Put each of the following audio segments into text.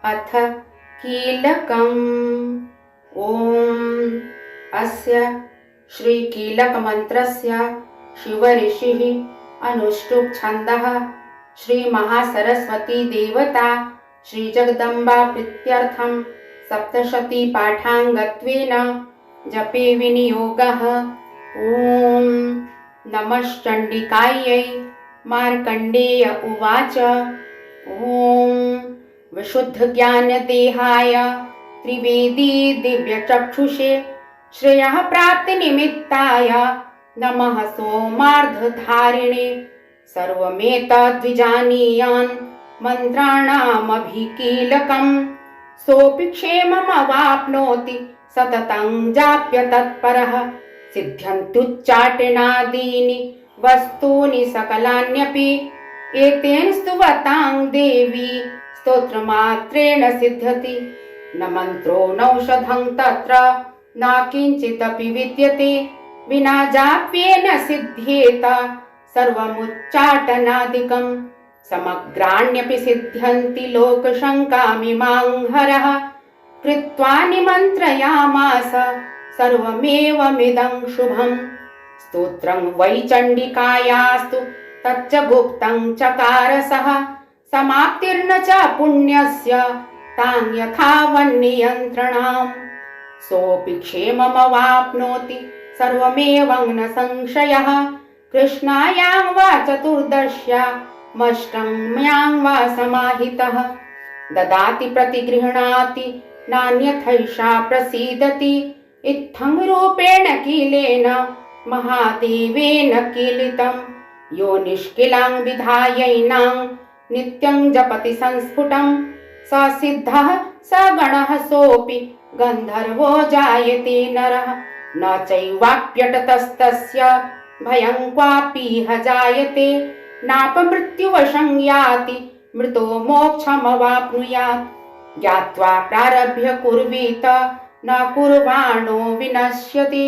अथ कीलकम्। ॐ अस्य श्रीकीलकमन्त्रस्य शिवऋषिः अनुष्टुप् छन्दः श्रीमहासरस्वती देवता श्रीजगदम्बा प्रीत्यर्थं सप्तशतीपाठाङ्गत्वेन जपे विनियोगः। ॐ नमश्चण्डिकायै। मार्कण्डेय उवाच। ॐ विशुद्धज्ञानदेहाय त्रिवेदी दिव्यचक्षुषे श्रेयः प्राप्तिनिमित्ताय नमः सोमार्धधारिणे। सर्वमेतद्विजानीयान् मन्त्राणामभिकीलकम् सोऽपि क्षेममवाप्नोति सततं जाप्य तत्परः। सिद्ध्यन्त्युच्चाटनादीनि वस्तूनि सकलान्यपि एतेन स्तुवतां देवी स्तोत्रमात्रेण सिद्ध्यति। न मन्त्रो नौषधं तत्र न किञ्चिदपि विद्यते विना जाप्येन सिद्ध्येत सर्वमुच्चाटनादिकम्। समग्राण्यपि सिद्ध्यन्ति लोकशङ्कामिमां हरः कृत्वा निमन्त्रयामास सर्वमेवमिदं शुभम्। स्तोत्रं वै चण्डिकायास्तु तच्च गुप्तं चकार सः समाप्तिर्न च पुण्यस्य तां यथावन्नियन्त्रणाम्। सोऽपि क्षेममवाप्नोति सर्वमेवं न संशयः कृष्णायां वा चतुर्दश्यामष्टम्यां वा समाहितः। ददाति प्रतिगृह्णाति नान्यथैषा प्रसीदति इत्थं रूपेण कीलेन महादेवेन कीलितम्। यो निष्किलां विधायैनां नित्यं जपति संस्फुटं स सिद्धः स गणः सोऽपि गन्धर्वो जायते नरः। न चैवाप्यटतस्तस्य भयं क्वापीह जायते नापमृत्युवशं याति मृतो मोक्षमवाप्नुयात्। ज्ञात्वा प्रारभ्य कुर्वीत न कुर्वाणो विनश्यति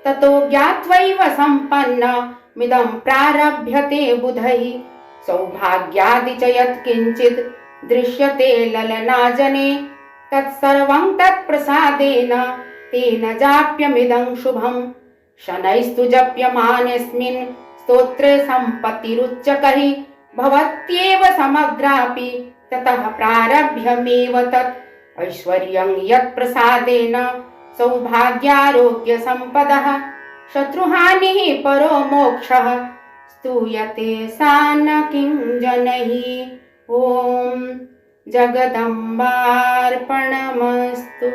ततो ज्ञात्वैव सम्पन्नमिदं प्रारभ्यते बुधैः। सौभाग्यादि च यत्किञ्चित् दृश्यते ललनाजने तत्सर्वं तत्प्रसादेन तेन जाप्यमिदं शुभम्। शनैस्तु जप्यमानेऽस्मिन् स्तोत्रे सम्पत्तिरुच्चकैः भवत्येव समग्रापि ततः प्रारभ्यमेव तत्। ऐश्वर्यं यत्प्रसादेन सौभाग्यारोग्यसम्पदः शत्रुहानिः परो मोक्षः स्तूयते सा न किञ्जनैः। ॐ जगदम्बार्पणमस्तु।